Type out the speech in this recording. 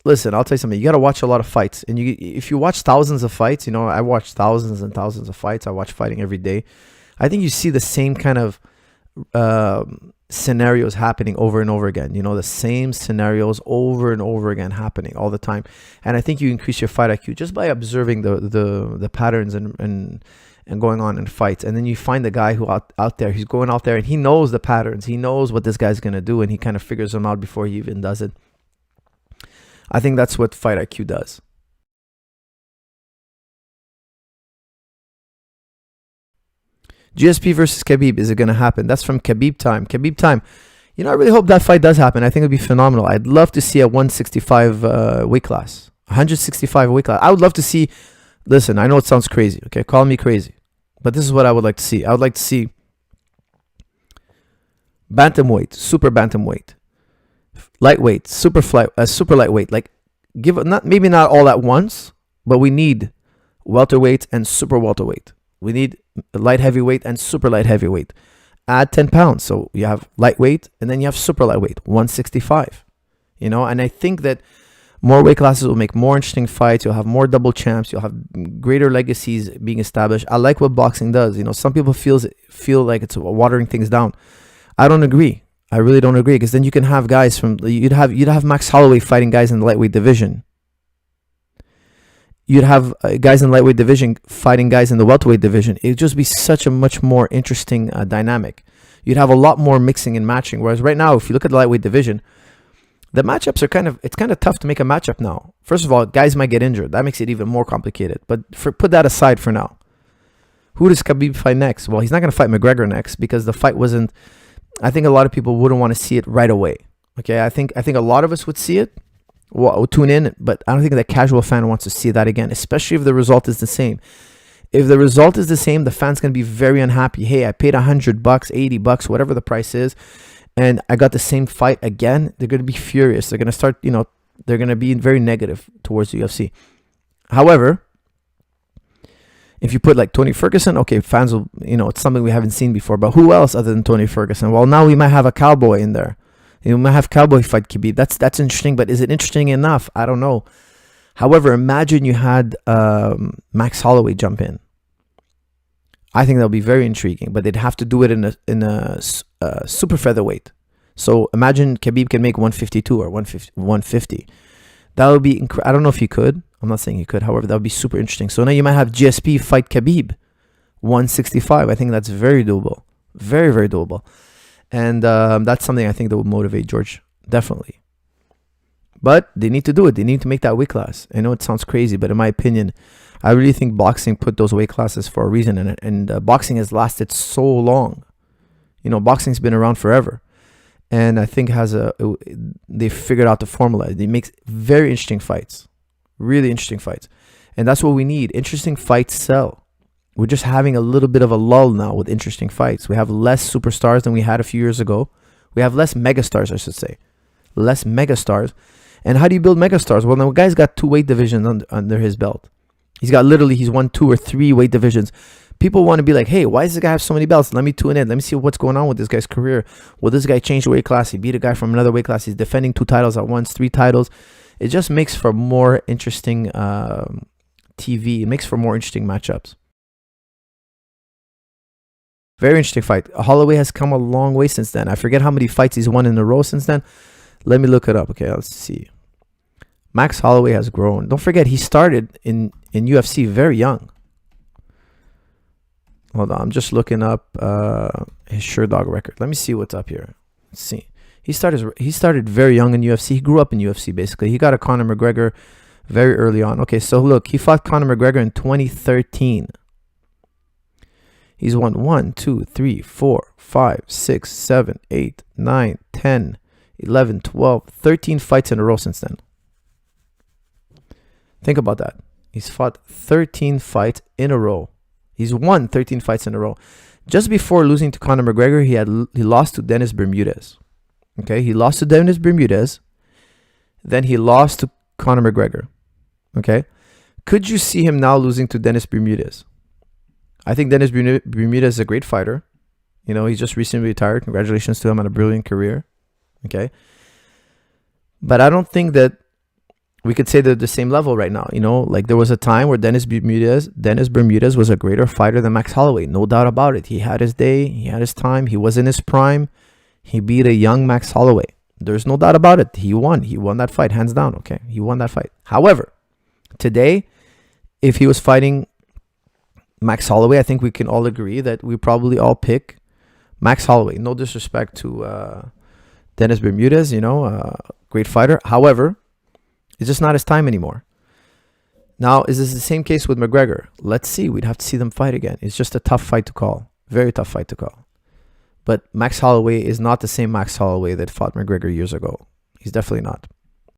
listen, I'll tell you something. You got to watch a lot of fights, and if you watch thousands of fights, you know, I watch thousands and thousands of fights. I watch fighting every day. I think you see the same kind of scenarios happening over and over again. You know, the same scenarios over and over again happening all the time. And I think you increase your fight IQ just by observing the patterns and going on in fights. And then you find the guy who out there, he's going out there and he knows the patterns. He knows what this guy's going to do, and he kind of figures them out before he even does it. I think that's what fight IQ does. GSP versus Khabib, is it going to happen? That's from Khabib time. Khabib time. You know, I really hope that fight does happen. I think it'd be phenomenal. I'd love to see a 165 weight class, 165 weight class. I would love to see. Listen, I know it sounds crazy. Okay, call me crazy, but this is what I would like to see. I would like to see bantamweight, super bantamweight, lightweight, super lightweight. Like, maybe not all at once, but we need welterweight and super welterweight. We need light heavyweight and super light heavyweight. Add 10 pounds. So you have lightweight and then you have super lightweight, 165. You know, and I think that more weight classes will make more interesting fights. You'll have more double champs. You'll have greater legacies being established. I like what boxing does. You know, some people feel like it's watering things down. I don't agree. I really don't agree, because then you can have guys you'd have Max Holloway fighting guys in the lightweight division. You'd have guys in the lightweight division fighting guys in the welterweight division. It'd just be such a much more interesting dynamic. You'd have a lot more mixing and matching. Whereas right now, if you look at the lightweight division, the matchups are it's kind of tough to make a matchup now. First of all, guys might get injured. That makes it even more complicated. But put that aside for now. Who does Khabib fight next? Well, he's not going to fight McGregor next, because the fight wasn't. I think a lot of people wouldn't want to see it right away. Okay, I think a lot of us would see it. Well, tune in, but I don't think the casual fan wants to see that again, especially if the result is the same. If the result is the same, the fan's going to be very unhappy. Hey, I paid $100, $80, whatever the price is, and I got the same fight again. They're going to be furious. They're going to start, they're going to be very negative towards the UFC. However, if you put like Tony Ferguson, okay, fans will, it's something we haven't seen before, but who else other than Tony Ferguson? Well, now we might have a cowboy in there. You might have Cowboy fight Khabib. That's interesting, but is it interesting enough? I don't know. However, imagine you had Max Holloway jump in. I think that would be very intriguing, but they'd have to do it in a super featherweight. So imagine Khabib can make 152 or 150. That would be I don't know if he could. I'm not saying he could. However, that would be super interesting. So now you might have GSP fight Khabib, 165. I think that's very doable. Very, very doable. And that's something I think that would motivate George, definitely. But they need to do it. They need to make that weight class. I know it sounds crazy, but in my opinion, I really think boxing put those weight classes for a reason. And boxing has lasted so long. Boxing's been around forever. And I think they figured out the formula. It makes very interesting fights. Really interesting fights. And that's what we need. Interesting fights sell. We're just having a little bit of a lull now with interesting fights. We have less superstars than we had a few years ago. We have less megastars, I should say. Less megastars. And how do you build megastars? Well, now the guy's got 2 weight divisions under his belt. He's won 2 or 3 weight divisions. People want to be like, hey, why does this guy have so many belts? Let me tune in. Let me see what's going on with this guy's career. Will this guy change the weight class? He beat a guy from another weight class. He's defending 2 titles at once, 3 titles. It just makes for more interesting TV. It makes for more interesting matchups. Very interesting fight. Holloway has come a long way since then. I forget how many fights he's won in a row since then. Let me look it up. Okay, let's see. Max Holloway has grown. Don't forget, he started in UFC very young. Hold on, I'm just looking up his Sherdog record. Let me see what's up here. Let's see. He started very young in UFC. He grew up in UFC, basically. He got a Conor McGregor very early on. Okay, so look, he fought Conor McGregor in 2013. He's won 1, 2, 3, 4, 5, 6, 7, 8, 9, 10, 11, 12, 13 fights in a row since then. Think about that. He's fought 13 fights in a row. He's won 13 fights in a row. Just before losing to Conor McGregor, he lost to Dennis Bermudez. Okay, he lost to Dennis Bermudez. Then he lost to Conor McGregor. Okay, could you see him now losing to Dennis Bermudez? I think Dennis Bermudez is a great fighter. He's just recently retired. Congratulations to him on a brilliant career. Okay. But I don't think that we could say they're the same level right now. You know, like there was a time where Dennis Bermudez was a greater fighter than Max Holloway. No doubt about it. He had his day. He had his time. He was in his prime. He beat a young Max Holloway. There's no doubt about it. He won. He won that fight, hands down. Okay, he won that fight. However, today, if he was fighting Max Holloway, I think we can all agree that we probably all pick Max Holloway. No disrespect to Dennis Bermudez, you know, great fighter. However, it's just not his time anymore. Now, is this the same case with McGregor? Let's see. We'd have to see them fight again. It's just a tough fight to call. Very tough fight to call. But Max Holloway is not the same Max Holloway that fought McGregor years ago. He's definitely not.